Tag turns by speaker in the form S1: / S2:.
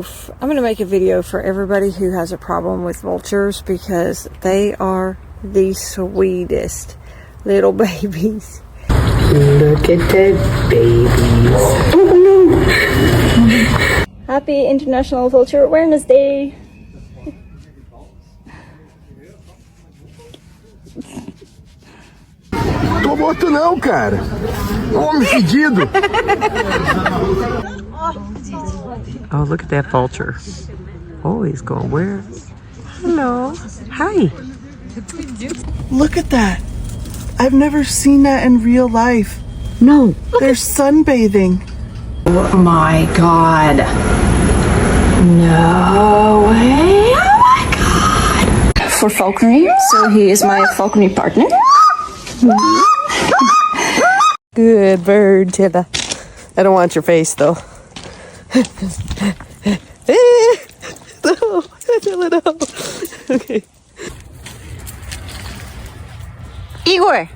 S1: I'm going to make a video for everybody who has a problem with vultures because they are the sweetest little babies.
S2: Look at the babies. Oh no!
S3: Happy International Vulture Awareness Day!
S4: Tô morto não, cara. Homem fedido.
S2: Oh, look at that vulture. Oh, he's going where? Hello. Hi.
S5: Look at that. I've never seen that in real life.
S2: No.
S5: They're sunbathing.
S2: Oh my God. No way. Oh my God.
S3: For falconry, so he is my falconry partner.
S2: Good bird, Tilla. I don't want your face though. No, Tilla, no. Okay.
S3: Igor!